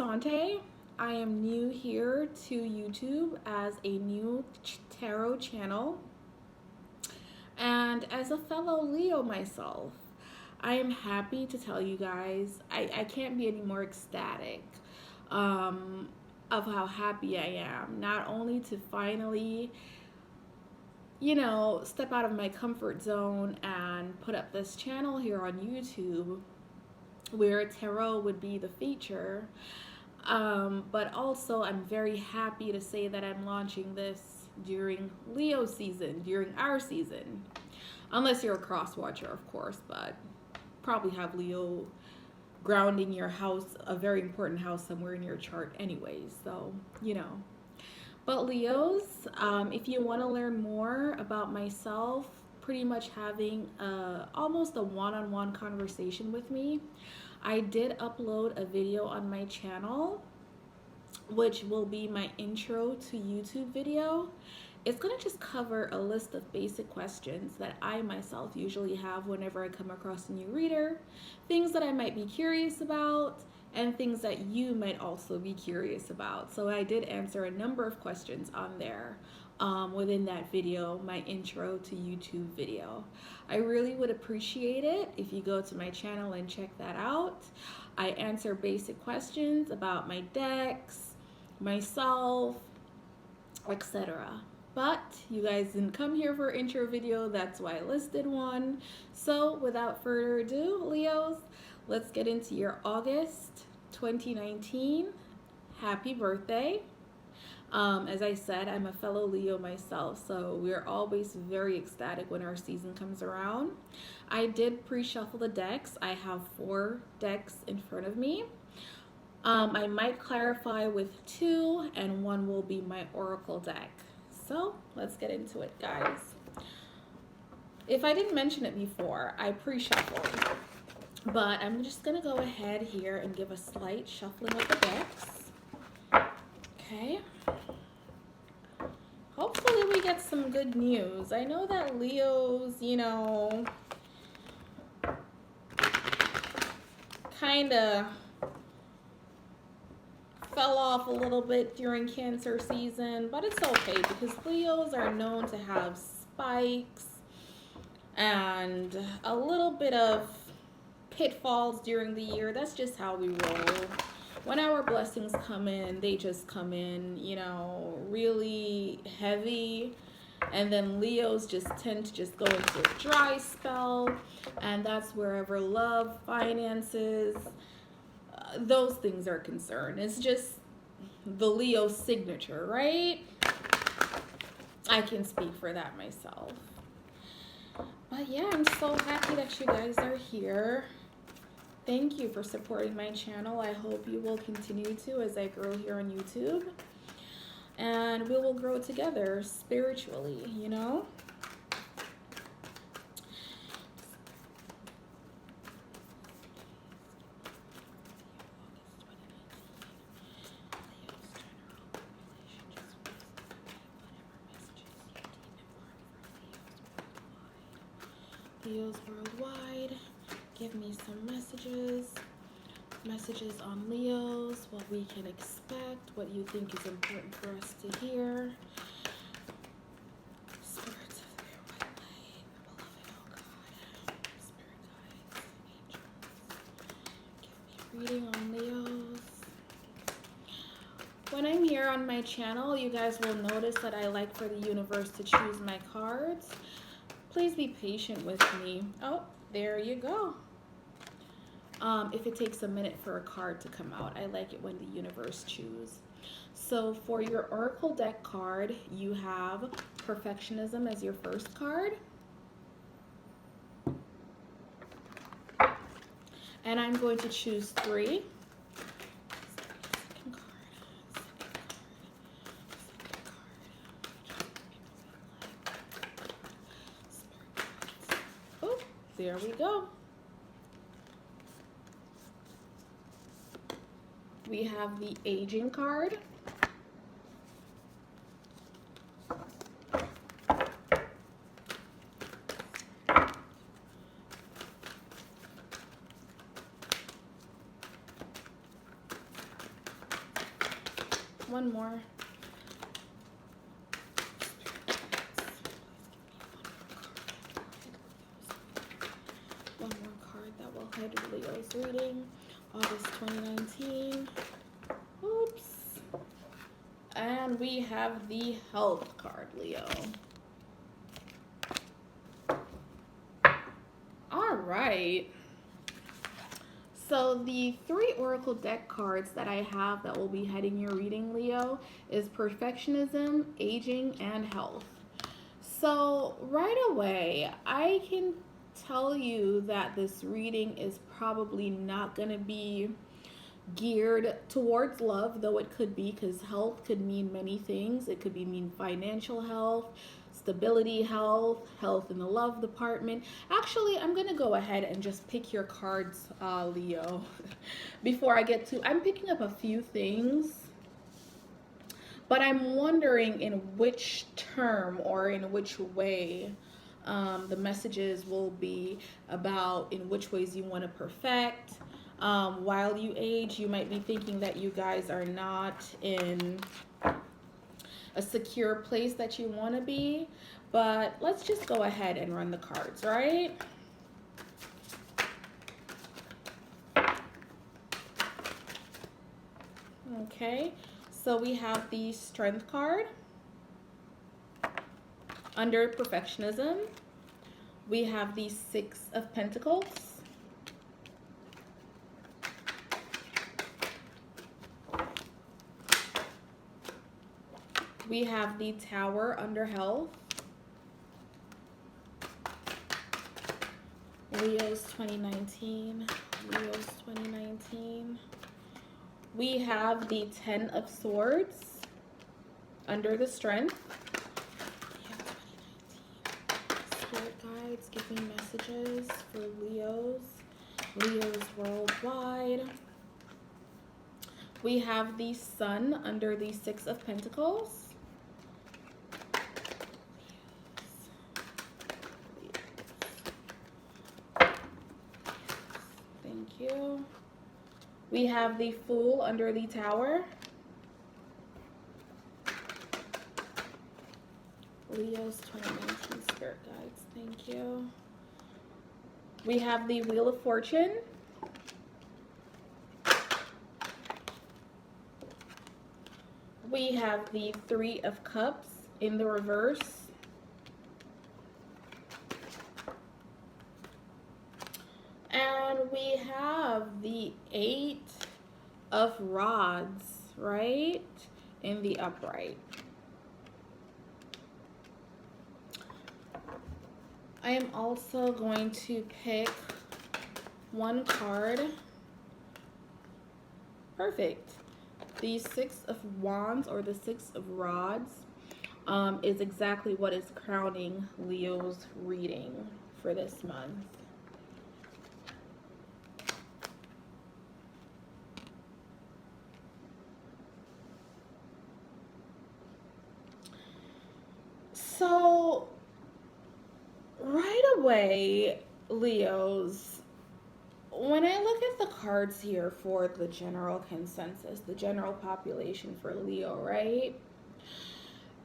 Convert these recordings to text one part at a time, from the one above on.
Sante. I am new here to YouTube as a new tarot channel. And as a fellow Leo myself, I am happy to tell you guys, I can't be any more ecstatic of how happy I am. Not only to finally, step out of my comfort zone and put up this channel here on YouTube where tarot would be the feature. But also I'm very happy to say that I'm launching this during Leo season, during our season. Unless you're a cross watcher, of course, but probably have Leo grounding your house, a very important house somewhere in your chart anyways, so, But Leos, if you want to learn more about myself, pretty much having almost a one-on-one conversation with me, I did upload a video on my channel, which will be my intro to YouTube video. It's going to just cover a list of basic questions that I myself usually have whenever I come across a new reader, things that I might be curious about, and things that you might also be curious about. So I did answer a number of questions on there within that video, my intro to YouTube video. I really would appreciate it if you go to my channel and check that out. I answer basic questions about my decks, myself, etc. But you guys didn't come here for an intro video, that's why I listed one. So without further ado, Leos, let's get into your August 2019. Happy birthday. As I said, I'm a fellow Leo myself, so we're always very ecstatic when our season comes around. I did pre-shuffle the decks. I have 4 decks in front of me. I might clarify with 2, and 1 will be my Oracle deck. So let's get into it, guys. If I didn't mention it before, I pre-shuffled, but I'm just gonna go ahead here and give a slight shuffling of the decks. Okay. Hopefully we get some good news. I know that Leos, kind of fell off a little bit during Cancer season, but it's okay because Leos are known to have spikes and a little bit of pitfalls during the year. That's just how we roll. When our blessings come in, they just come in, really heavy. And then Leos just tend to just go into a dry spell. And that's wherever love, finances, those things are concerned. It's just the Leo signature, right? I can speak for that myself. But yeah, I'm so happy that you guys are here. Thank you for supporting my channel. I hope you will continue to as I grow here on YouTube. And we will grow together spiritually, Leos worldwide, give me some messages on Leos, what we can expect, what you think is important for us to hear. Spirits of their white light, beloved, oh God, spirit guides, angels, give me a reading on Leos. When I'm here on my channel, you guys will notice that I like for the universe to choose my cards. Please be patient with me. Oh, there you go. If it takes a minute for a card to come out, I like it when the universe chooses. So for your Oracle deck card, you have Perfectionism as your first card. And I'm going to choose 3. Oh, there we go. We have the Aging card. one more. One more card that will head Leo's reading, August 2019. Oops. And we have the health card, Leo. All right. So the 3 Oracle deck cards that I have that will be heading your reading, Leo, is Perfectionism, Aging, and Health. So right away, I can tell you that this reading is probably not going to be geared towards love, though it could be, because health could mean many things. It could mean financial health, stability health, health in the love department. Actually, I'm gonna go ahead and just pick your cards, Leo. Before I get to, I'm picking up a few things, but I'm wondering in which term or in which way the messages will be about, in which ways you want to perfect. While you age, you might be thinking that you guys are not in a secure place that you want to be, but let's just go ahead and run the cards, right? Okay, so we have the Strength card. Under Perfectionism, we have the 6 of Pentacles. We have the Tower under Health. Leo's 2019. Leo's 2019. We have the 10 of Swords under the Strength. Spirit guides, give me messages for Leo's worldwide. We have the Sun under the 6 of Pentacles. Thank you. We have the Fool under the Tower. Leo's 2019 Spirit guides. Thank you. We have the Wheel of Fortune. We have the 3 of Cups in the reverse. And we have the 8 of Rods, right, in the upright. I am also going to pick one card. Perfect. The 6 of Wands, or the 6 of Rods, is exactly what is crowning Leo's reading for this month. So right away, Leos, when I look at the cards here for the general consensus, the general population for Leo, right?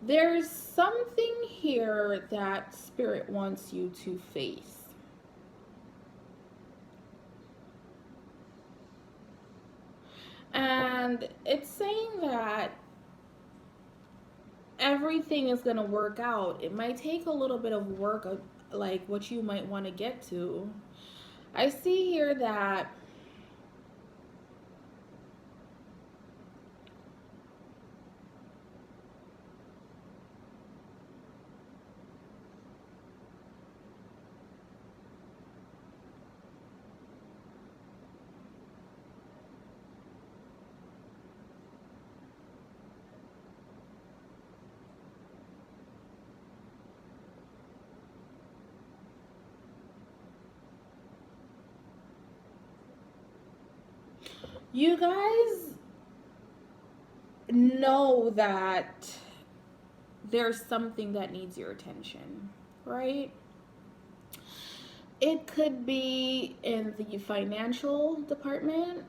There's something here that Spirit wants you to face. And it's saying that everything is going to work out. It might take a little bit of work, of like what you might want to get to. I see here that you guys know that there's something that needs your attention, right? It could be in the financial department,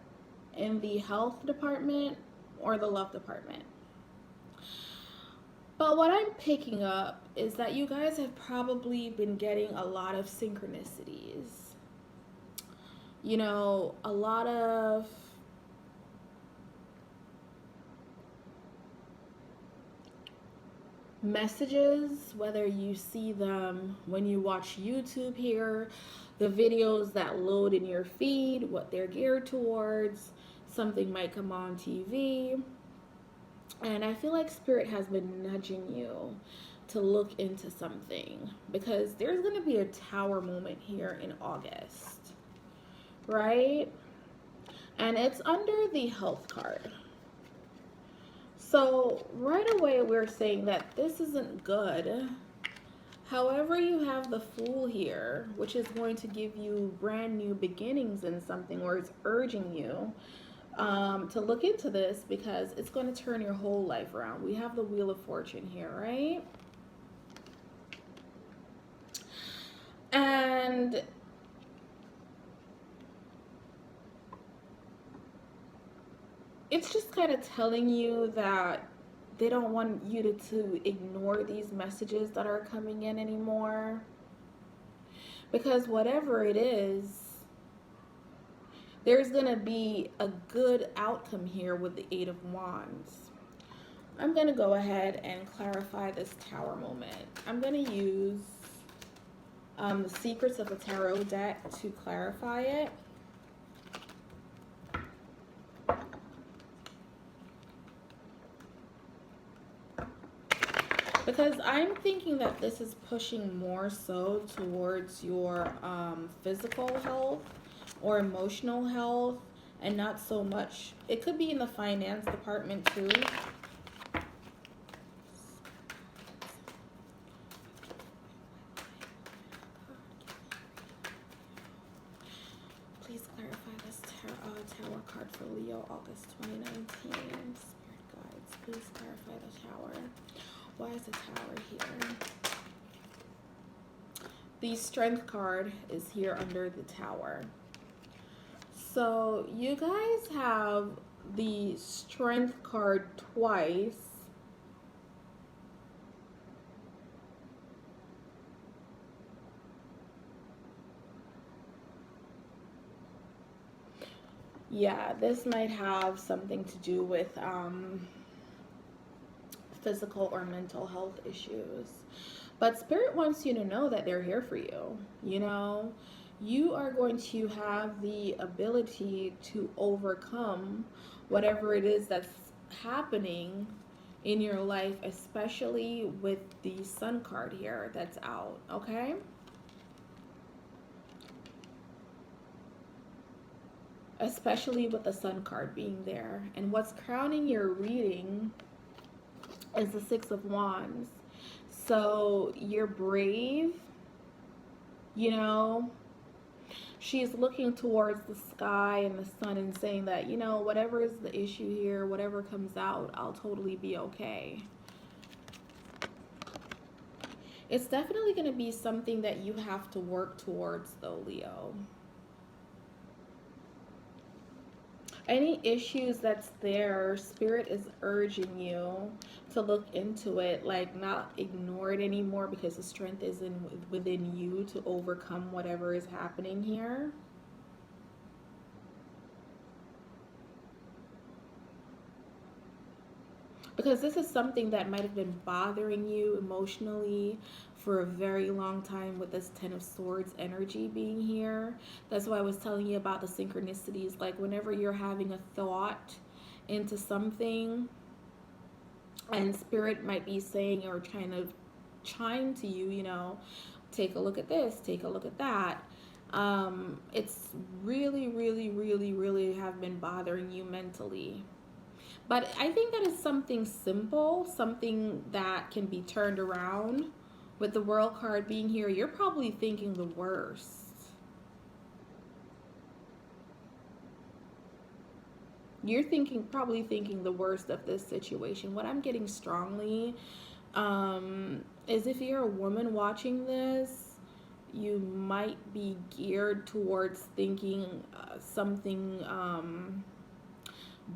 in the health department, or the love department. But what I'm picking up is that you guys have probably been getting a lot of synchronicities. You know, a lot of messages, whether you see them when you watch YouTube here, the videos that load in your feed, what they're geared towards, something might come on TV. And I feel like Spirit has been nudging you to look into something because there's going to be a tower moment here in August, right? And it's under the health card. So right away we're saying that this isn't good. However, you have the Fool here, which is going to give you brand new beginnings in something, or it's urging you to look into this because it's going to turn your whole life around. We have the Wheel of Fortune here, right? And it's just kind of telling you that they don't want you to ignore these messages that are coming in anymore. Because whatever it is, there's going to be a good outcome here with the Eight of Wands. I'm going to go ahead and clarify this tower moment. I'm going to use the Secrets of a Tarot deck to clarify it. Because I'm thinking that this is pushing more so towards your physical health or emotional health, and not so much. It could be in the finance department too. Please clarify this tower card for Leo, August 2019. Spirit guides, please clarify the tower. Why is the tower here? The Strength card is here under the tower. So you guys have the Strength card twice. Yeah, this might have something to do with physical or mental health issues. But Spirit wants you to know that they're here for you. You know, you are going to have the ability to overcome whatever it is that's happening in your life, especially with the Sun card here that's out, okay? Especially with the Sun card being there. And what's crowning your reading is the Six of Wands. So you're brave, you know. She's looking towards the sky and the sun and saying that, you know, whatever is the issue here, whatever comes out, I'll totally be okay. It's definitely going to be something that you have to work towards, though, Leo. Any issues that's there, Spirit is urging you to look into it, like not ignore it anymore, because the strength is within you to overcome whatever is happening here. Because this is something that might have been bothering you emotionally for a very long time with this Ten of Swords energy being here. That's why I was telling you about the synchronicities. Like whenever you're having a thought into something and Spirit might be saying or trying to chime to you, you know, take a look at this, take a look at that. It's really have been bothering you mentally. But I think that is something simple, something that can be turned around. With the World card being here, you're probably thinking the worst. You're probably thinking the worst of this situation. What I'm getting strongly is if you're a woman watching this, you might be geared towards thinking something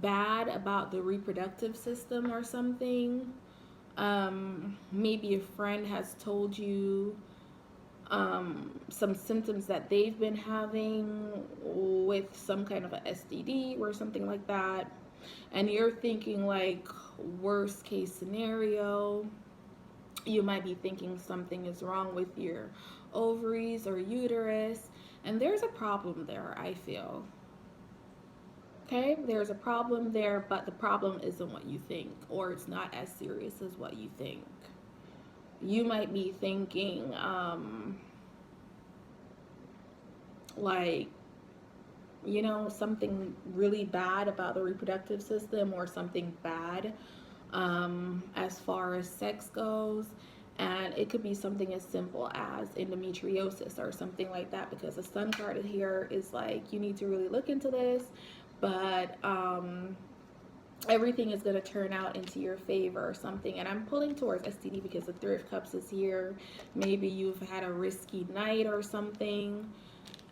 bad about the reproductive system or something. Maybe a friend has told you some symptoms that they've been having with some kind of a STD or something like that, and you're thinking like worst case scenario. You might be thinking something is wrong with your ovaries or uterus, and there's a problem there, I feel. Okay, there's a problem there, but the problem isn't what you think, or it's not as serious as what you think. You might be thinking, like, something really bad about the reproductive system, or something bad as far as sex goes. And it could be something as simple as endometriosis or something like that, because the sun card here is like, you need to really look into this, but everything is going to turn out into your favor or something. And I'm pulling towards STD because the Three of Cups is here. Maybe you've had a risky night or something,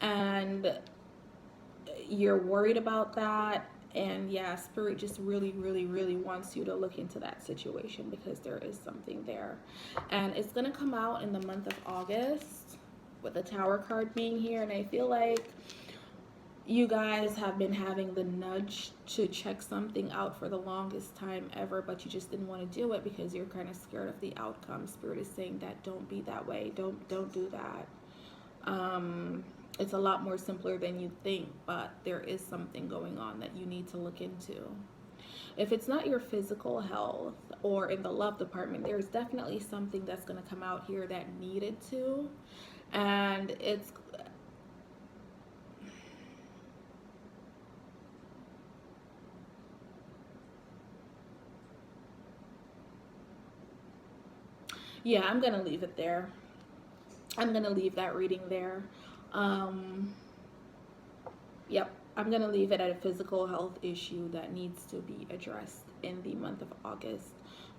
and you're worried about that. And yeah, Spirit just really, really, really wants you to look into that situation, because there is something there. And it's going to come out in the month of August with the Tower card being here. And I feel like you guys have been having the nudge to check something out for the longest time ever, but you just didn't want to do it because you're kind of scared of the outcome. Spirit is saying that don't be that way. Don't do that. It's a lot more simpler than you think, but there is something going on that you need to look into. If it's not your physical health or in the love department, there's definitely something that's going to come out here that needed to. And it's yeah, I'm going to leave it there. I'm going to leave that reading there. Yep, I'm going to leave it at a physical health issue that needs to be addressed in the month of August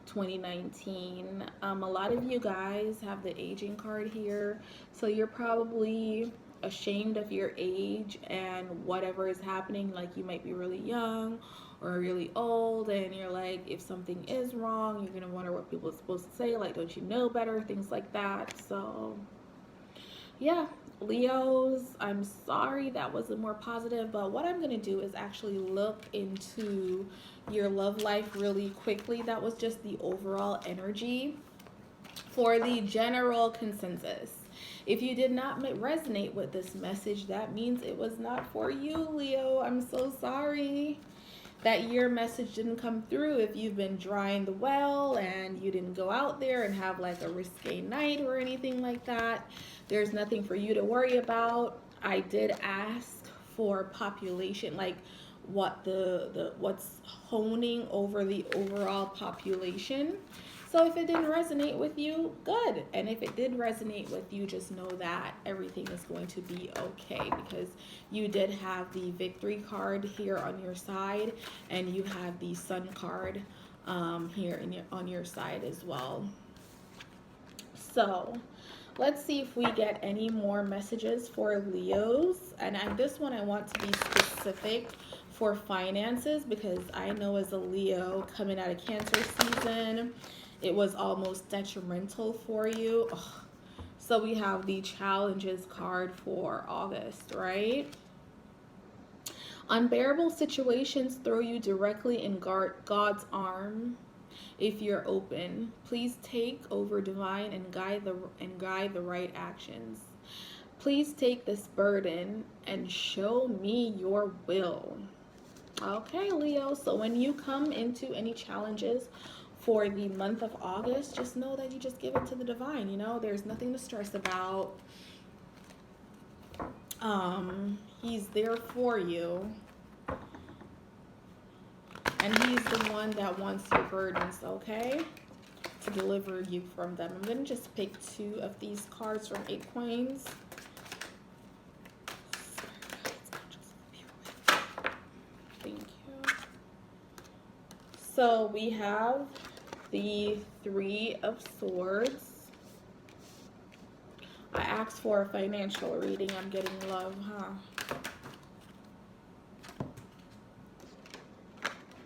2019. A lot of you guys have the aging card here, so you're probably ashamed of your age and whatever is happening. Like, you might be really young or really old, and you're like, if something is wrong, you're going to wonder what people are supposed to say, like, don't you know better, things like that. So yeah, Leos, I'm sorry that wasn't more positive, but what I'm going to do is actually look into your love life really quickly. That was just the overall energy for the general consensus. If you did not resonate with this message, that means it was not for you, Leo. I'm so sorry that your message didn't come through. If you've been drying the well and you didn't go out there and have like a risque night or anything like that, there's nothing for you to worry about. I did ask for population, like what what's honing over the overall population. So if it didn't resonate with you, good. And if it did resonate with you, just know that everything is going to be okay, because you did have the Victory card here on your side, and you have the Sun card here on your side as well. So let's see if we get any more messages for Leos. And this one I want to be specific for finances, because I know as a Leo coming out of Cancer season, it was almost detrimental for you. Ugh. So we have the challenges card for August, right? Unbearable situations throw you directly in God's arm. If you're open, please take over divine and guide the right actions. Please take this burden and show me your will. Okay, Leo. So when you come into any challenges for the month of August, just know that you just give it to the divine. There's nothing to stress about. He's there for you, and he's the one that wants your burdens, okay, to deliver you from them. I'm going to just pick 2 of these cards from 8 Coins. Thank you. So we have the 3 of Swords. I asked for a financial reading. I'm getting love, huh?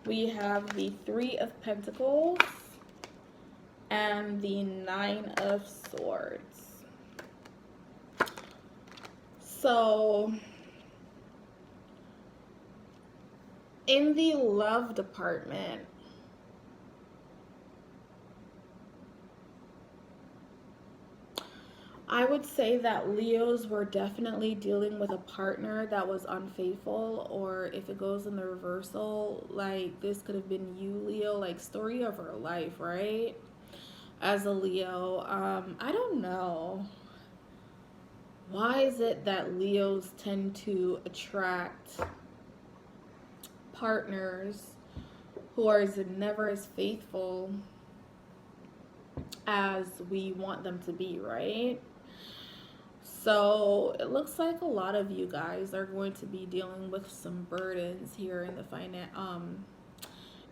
We have the 3 of Pentacles. and the Nine of Swords. So in the love department, I would say that Leos were definitely dealing with a partner that was unfaithful, or if it goes in the reversal, like this could have been you, Leo, like story of her life, right? As a Leo, I don't know. Why is it that Leos tend to attract partners who are never as faithful as we want them to be, right? So it looks like a lot of you guys are going to be dealing with some burdens here in the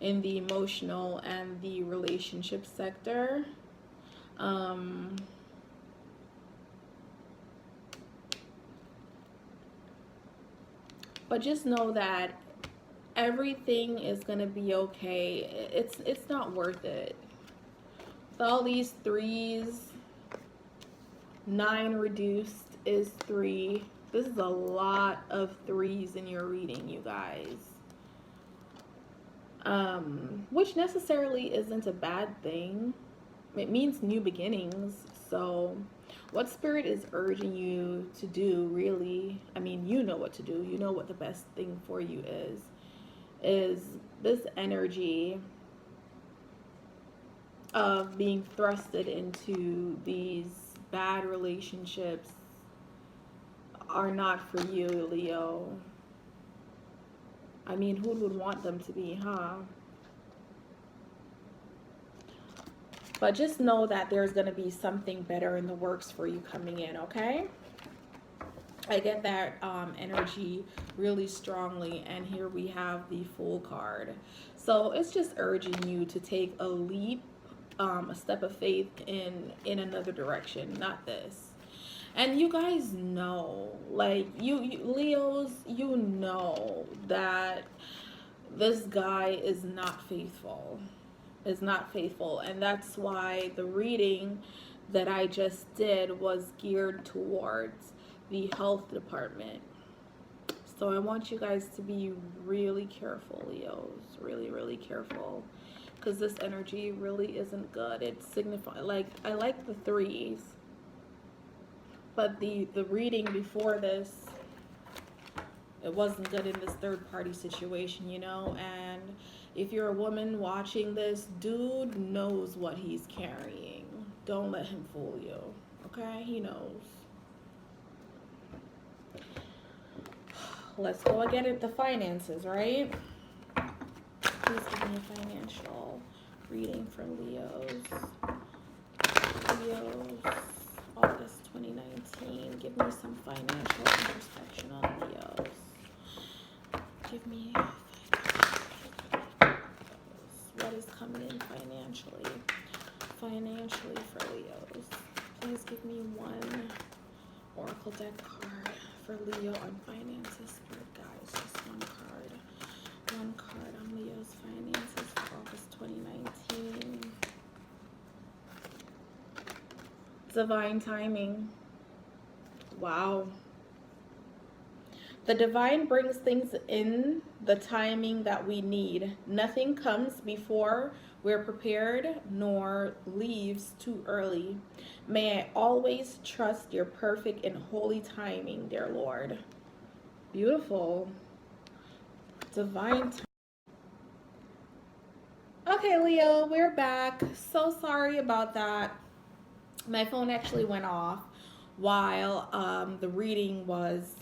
in the emotional and the relationship sector. But just know that everything is gonna be okay. It's not worth it. With all these threes, 9 reduced is 3. This is a lot of threes in your reading, you guys. Which necessarily isn't a bad thing. It means new beginnings. So what spirit is urging you to do, really, I mean, you know what to do. You know what the best thing for you is this energy of being thrusted into these bad relationships are not for you, Leo. I mean, who would want them to be, huh? But just know that there's going to be something better in the works for you coming in, okay? I get that energy really strongly, and here we have the Fool card. So it's just urging you to take a leap, a step of faith in another direction, not this. And you guys know, like you Leos, you know that this guy is not faithful. And that's why the reading that I just did was geared towards the health department. So I want you guys to be really careful, Leos, really careful, because this energy really isn't good. It signifies, like, I like the threes, but the reading before this, it wasn't good in this third party situation, you know. And if you're a woman watching this, dude knows what he's carrying. Don't let him fool you, okay? He knows. Let's go again at the finances, right? Please give me a financial reading for Leos. August 2019. Give me some financial introspection on Leos. Give me what is coming in financially for Leos. Please give me one oracle deck card for Leo on finances, spirit guys. Just one card on Leo's finances for August 2019. Divine timing. Wow. The divine brings things in the timing that we need. Nothing comes before we're prepared, nor leaves too early. May I always trust your perfect and holy timing, dear Lord. Beautiful. Divine timing. Okay, Leo, we're back. So sorry about that. My phone actually went off while the reading was,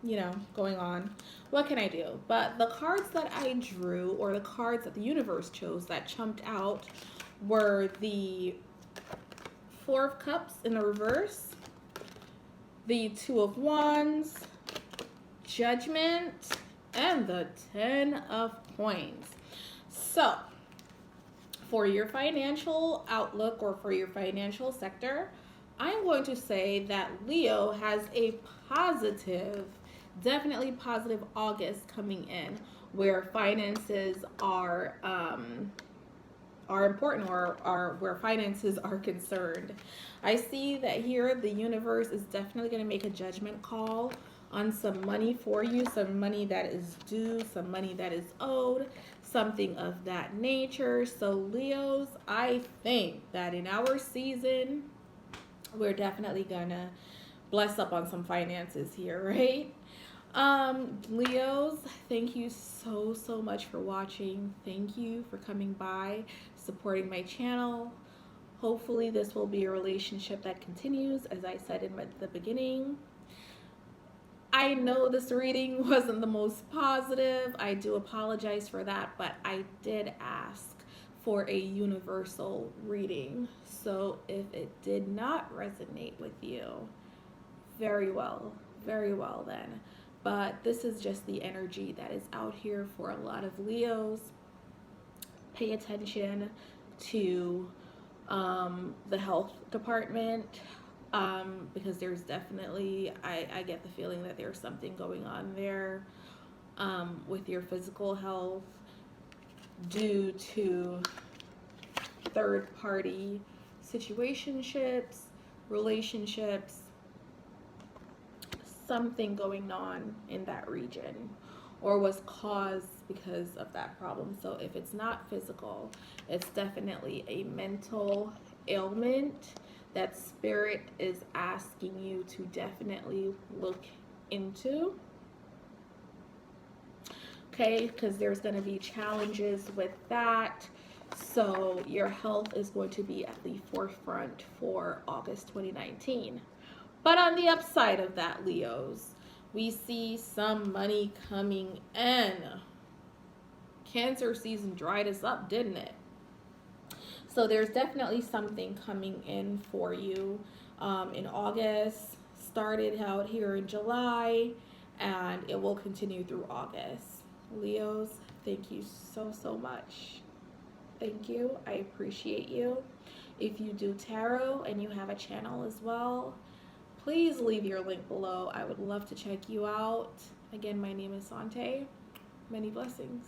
you know, going on. What can I do? But the cards that I drew, or the cards that the universe chose that chumped out, were the Four of Cups in the reverse, the Two of Wands, Judgment, and the Ten of Coins. So for your financial outlook, or for your financial sector, I'm going to say that Leo has a positive, definitely positive August coming in, where finances are are important, or are where finances are concerned. I see that here the universe is definitely going to make a judgment call on some money for you, some money that is due, some money that is owed, something of that nature. So Leos, I think that in our season, we're definitely gonna bless up on some finances here, right? Leos, thank you so much for watching. Thank you for coming by, supporting my channel. Hopefully this will be a relationship that continues, as I said in the beginning. I know this reading wasn't the most positive. I do apologize for that, but I did ask for a universal reading. So if it did not resonate with you, very well then. But this is just the energy that is out here for a lot of Leos. Pay attention to the health department, because there's definitely, I get the feeling that there's something going on there with your physical health due to third party situationships, relationships, something going on in that region, or was caused because of that problem. So if it's not physical, it's definitely a mental ailment that spirit is asking you to definitely look into. Okay, because there's going to be challenges with that. So your health is going to be at the forefront for August 2019. But on the upside of that, Leos, we see some money coming in. Cancer season dried us up, didn't it? So there's definitely something coming in for you in August. Started out here in July, and it will continue through August. Leos, thank you so much. Thank you. I appreciate you. If you do tarot and you have a channel as well, please leave your link below. I would love to check you out. Again, my name is Sante. Many blessings.